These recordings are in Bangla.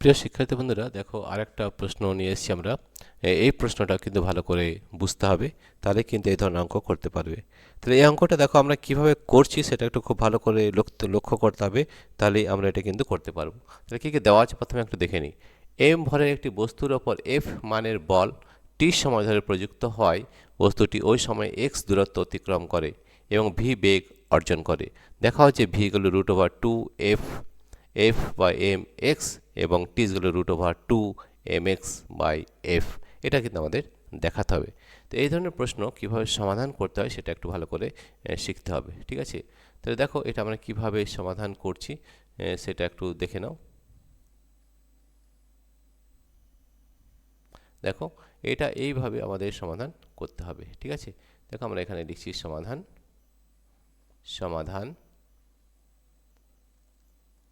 প্রিয় শিক্ষার্থী বন্ধুরা, দেখো আরেকটা প্রশ্ন নিয়ে এসেছি আমরা। এই প্রশ্নটা কিন্তু ভালো করে বুঝতে হবে, তাহলে কিন্তু এই ধরনের অঙ্ক করতে পারবে। তাহলে এই অঙ্কটা দেখো আমরা কিভাবে করছি সেটা একটু খুব ভালো করে লক্ষ্য করতে হবে, তাহলেই আমরা এটা কিন্তু করতে পারবো। তাহলে কী কী দেওয়া আছে প্রথমে একটু দেখে নিই। এম ভরের একটি বস্তুর ওপর এফ মানের বল টি সময় ধরে প্রযুক্ত হয়, বস্তুটি ওই সময় এক্স দূরত্ব অতিক্রম করে এবং ভি বেগ অর্জন করে। দেখা হচ্ছে ভি হলো √2 এফ বাই এম এক্স এবং টি হলো √2 mx/f। এটা কিন্তু আমাদের দেখাতে হবে। তো এই ধরনের প্রশ্ন কিভাবে সমাধান করতে হয় সেটা একটু ভালো করে শিখতে হবে, ঠিক আছে? তাহলে দেখো এটা আমরা কিভাবে সমাধান করছি সেটা একটু দেখে নাও। দেখো এটা এইভাবে আমাদের সমাধান করতে হবে, ঠিক আছে? দেখো আমরা এখানে লিখছি সমাধান।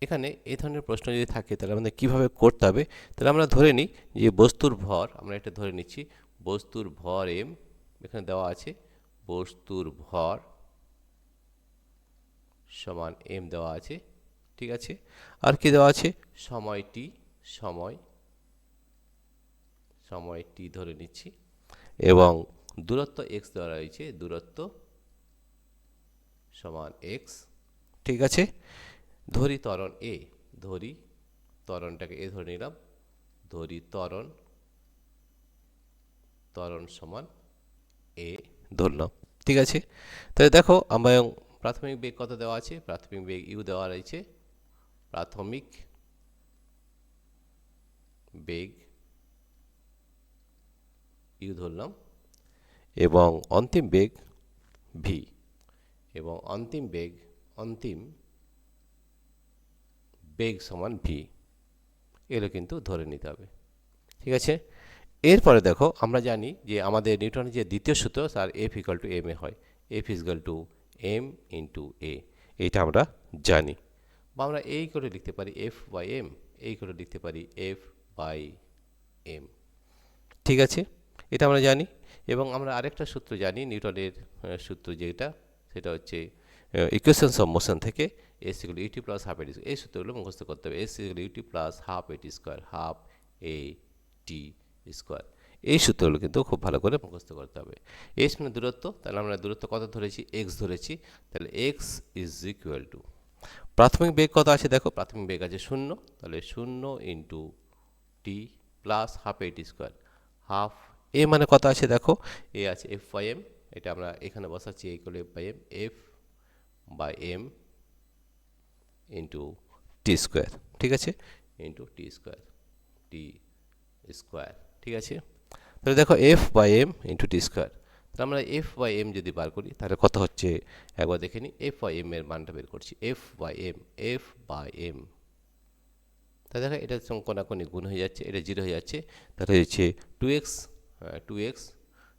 এখানে এই ধরনের প্রশ্ন যদি থাকে তাহলে আমাদের কীভাবে করতে হবে। তাহলে আমরা ধরে নিই যে বস্তুর ভর, আমরা এটা ধরে নিচ্ছি বস্তুর ভর এম, এখানে দেওয়া আছে বস্তুর ভর সমান এম দেওয়া আছে, ঠিক আছে? আর কি দেওয়া আছে? সময় টি, সময় টি ধরে নিচ্ছি এবং দূরত্ব এক্স দেওয়া রয়েছে, দূরত্ব সমান এক্স, ঠিক আছে? ধরি ত্বরণ এ, ধরি ত্বরণটাকে এ ধরে নিলাম, ধরি ত্বরণ সমান এ ধরলাম, ঠিক আছে? তাহলে দেখো আমরা প্রাথমিক বেগ কত দেওয়া আছে? প্রাথমিক বেগ ইউ দেওয়া রয়েছে, প্রাথমিক বেগ ইউ ধরলাম এবং অন্তিম বেগ ভি, এবং অন্তিম বেগ সমান ভি, এগুলো কিন্তু ধরে নিতে হবে, ঠিক আছে? এরপরে দেখো আমরা জানি যে আমাদের নিউটনের যে দ্বিতীয় সূত্র তার F equal to M A হয়, F equal to M into A, এইটা আমরা জানি। বা আমরা এই করে লিখতে পারি এফ বাই এম, এই করে লিখতে পারি এফ বাই এম, ঠিক আছে? এটা আমরা জানি। এবং আমরা আরেকটা সূত্র জানি নিউটনের সূত্র যেটা, সেটা হচ্ছে ইকুয়েশনস অফ মোশন থেকে S equal UT plus half AT, এই সূত্রগুলো মুখস্থ করতে হবে। S equal UT plus half AT square, half A T square, এই সূত্রগুলো কিন্তু খুব ভালো করে মুখস্থ করতে হবে। এস মানে দূরত্ব, তাহলে আমরা দূরত্ব কত ধরেছি? এক্স ধরেছি, তাহলে এক্স ইজ ইকুয়াল টু প্রাথমিক বেগ কত আছে? দেখো প্রাথমিক বেগ আছে 0, তাহলে 0 into T plus half AT square, half এ মানে কত আছে? দেখো এ আছে এফ বাই এম, এটা আমরা এখানে বসাচ্ছি এই করে F by M, F by M into T square, ঠিক আছে? ইন্টু টি স্কোয়ার, ঠিক আছে? তাহলে দেখো F by M into T square, তাহলে আমরা এফ বাই এম যদি বার করি তাহলে কত হচ্ছে একবার দেখে নিই। এফ বাই এম এর মানটা বের করছি, এফ বাই এম, তাহলে দেখো এটা কোনাকুনি গুণ হয়ে যাচ্ছে, এটা 0 হয়ে যাচ্ছে, তাহলে হচ্ছে 2x, 2x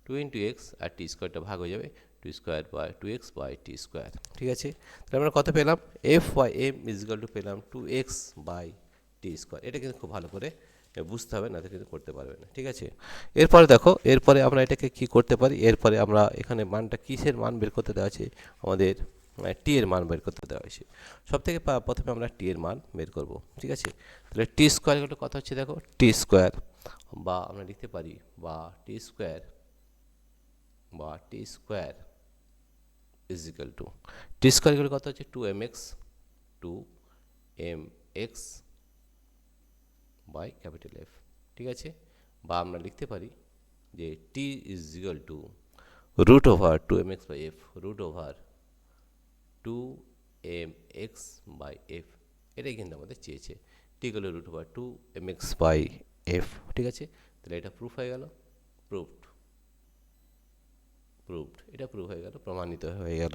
2 ইন্টু এক্স আর টি স্কোয়ারটা ভাগ হয়ে যাবে, 2x/2 ঠিক আছে? তাহলে আমরা কত পেলাম? F by M is equal to পেলাম 2x/t²। এটা কিন্তু খুব ভালো করে বুঝতে হবে, না তো কিন্তু করতে পারবে না, ঠিক আছে? এরপরে দেখো, এরপরে আমরা এটাকে কি করতে পারি? এরপরে আমরা এখানে মানটা কিসের মান বের করতে দেওয়া আছে? আমাদের টি এর মান বের করতে দেওয়া হয়েছে। সব থেকে প্রথমে আমরা টি এর মান বের করব, ঠিক আছে? তাহলে টি স্কোয়ার কত হচ্ছে? দেখো টি স্কোয়ার, বা আমরা লিখতে পারি T square is equal to, T square কত হচ্ছে? 2mx বাই ক্যাপিটাল এফ, ঠিক আছে? বা আমরা লিখতে পারি যে টি is equal two √2mx/f, √2mx/f, এটাই কিন্তু আমাদের চেয়েছে। টি হলো √2mx/f, ঠিক আছে? তাহলে এটা প্রুফ হয়ে গেল, প্রুফড, এটা প্রুফ হয়ে গেল, প্রমাণিত হয়ে গেল।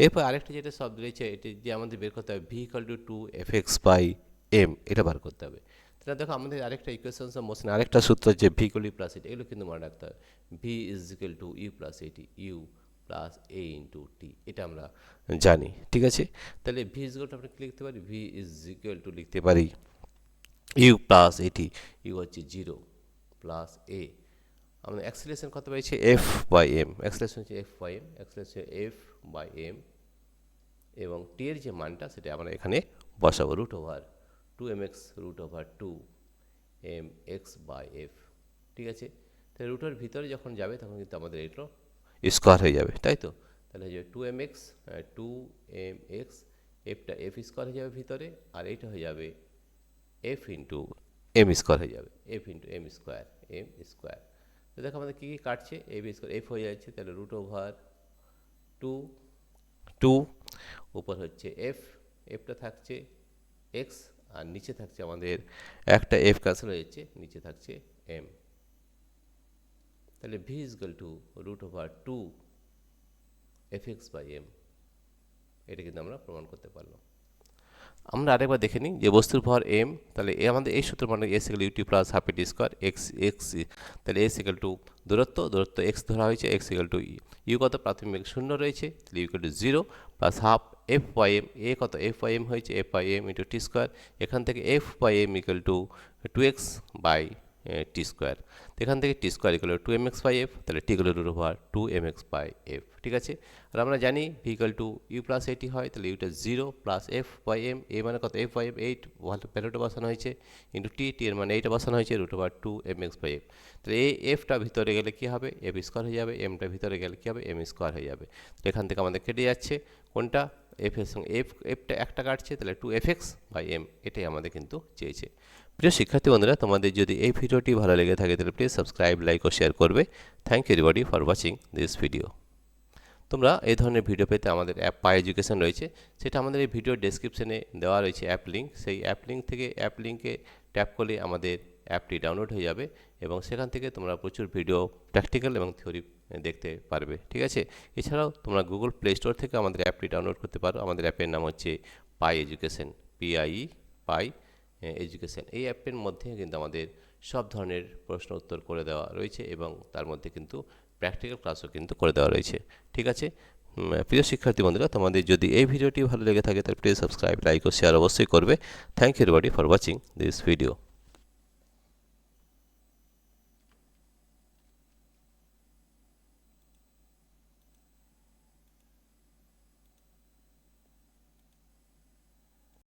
এরপর আরেকটা যেটা শব্দ রয়েছে, এটি যে আমাদের বের করতে হবে, ভি ইকাল টু 2fx/m, এটা বার করতে হবে। তাহলে দেখো আমাদের আরেকটা ইকুয়েশনস অফ মোশন, আরেকটা সূত্র যে ভি ইকুয়াল ইউ প্লাস এটি, এগুলো কিন্তু মনে রাখতে হবে। V is equal to U plus AT, U plus A into T, এটা আমরা জানি, ঠিক আছে? তাহলে ভি ইজ ইকুয়াল টু আমরা কি লিখতে পারি? ভি ইজ ইকুয়াল টু লিখতে পারি ইউ প্লাস এটি, ইউ হচ্ছে 0 প্লাস এ, আমরা অ্যাক্সিলারেশন কত পেয়েছি? এফ বাই এম, অ্যাক্সিলারেশন হচ্ছে F by M, acceleration F by M, এবং টি এর যে মানটা সেটা আমরা এখানে বসাবো, √2mx √2 M X by F. ঠিক আছে, তাহলে রুটের ভিতরে যখন যাবে তখন কিন্তু আমাদের এগুলো স্কোয়ার হয়ে যাবে, তাই তো। তাহলে হয়ে যাবে 2mx, 2mx, এফটা এফ স্কোয়ার হয়ে যাবে ভিতরে, আর এইটা হয়ে যাবে এফ ইন্টু এম স্কোয়ার হয়ে যাবে, F into M square, M square. তো দেখো আমাদের কী কী কাটছে, এ বি স্কোয়ার এফ হয়ে যাচ্ছে, তাহলে রুট ওভার 2 উপর হচ্ছে এফ, এফটা থাকছে এক্স, আর নিচে থাকছে আমাদের একটা এফ ক্যান্সেল হয়ে যাচ্ছে, নিচে থাকছে এম। তাহলে V is equal to root over 2 F X by M, এটা কিন্তু আমরা প্রমাণ করতে পারলাম। আমরা আরেকবার দেখে নিই যে বস্তুর ভর এম, তাহলে এ আমাদের এই সূত্র মানে S equal UT plus half AT square X X, তাহলে এস ইকুয়াল টু দূরত্ব এক্স ধরা হয়েছে, এক্স ইকুয়াল টু ইউ কত প্রাথমিক শূন্য রয়েছে, তাহলে U equal to 0 plus half F by M, A কত এফ বাই এম হয়েছে, F by M into T square, এখান থেকে F by M equal to 2x by T square, এখান থেকে T square equal to M X by F, তাহলে T equal to root over 2mx by F. ঠিক আছে, আর আমরা জানি V equal to U plus A T হয়, তাহলে ইউটা 0 প্লাস এফ বাই এম, এ মানে কত এফ বাই এম 8 ভ্যালুটা বসানো হয়েছে, ইন্টু টি, টি এর মানে এইটা বসানো হয়েছে, root over 2mx by F. তাহলে এই এফটা ভিতরে গেলে কী হবে, এফ স্কোয়ার হয়ে যাবে, এমটা ভিতরে গেলে কী হবে, এম স্কোয়ার হয়ে যাবে। তো এখান থেকে আমাদের কেটে যাচ্ছে কোনটা, এফ এর সঙ্গে এফটা একটা কাটছে, তাহলে 2fx বাই এম, এটাই আমাদের কিন্তু চেয়েছে। প্রিয় শিক্ষার্থী বন্ধুরা, তোমাদের যদি এই ভিডিওটি ভালো লেগে থাকে তাহলে প্লিজ সাবস্ক্রাইব, লাইক ও শেয়ার করবে। Thank you everybody for watching this video. তোমরা এই ধরনের ভিডিও পেতে আমাদের অ্যাপ পাই এডুকেশন রয়েছে, সেটা আমাদের এই ভিডিও ডেসক্রিপশনে দেওয়া রয়েছে অ্যাপ লিঙ্ক, সেই অ্যাপ লিঙ্ক থেকে অ্যাপ লিঙ্কে ট্যাপ করলে আমাদের অ্যাপটি ডাউনলোড হয়ে যাবে, এবং সেখান থেকে তোমরা প্রচুর ভিডিও প্র্যাকটিক্যাল এবং থিওরি দেখতে পারবে। ঠিক আছে, এছাড়াও তোমরা গুগল প্লে স্টোর থেকে আমাদের অ্যাপটি ডাউনলোড করতে পারো। আমাদের অ্যাপের নাম হচ্ছে পাই এডুকেশন, PIE পাই এডুকেশন। এই অ্যাপের মধ্যে কিন্তু আমাদের সব ধরনের প্রশ্ন উত্তর করে দেওয়া রয়েছে, এবং তার মধ্যে কিন্তু প্র্যাকটিক্যাল ক্লাসও কিন্তু করে দেওয়া রয়েছে। ঠিক আছে, প্রিয় শিক্ষার্থী বন্ধুরা, তোমাদের যদি এই ভিডিওটি ভালো লেগে থাকে তাহলে প্লিজ সাবস্ক্রাইব, লাইক ও শেয়ার অবশ্যই করবে। Thank you everybody for watching this video.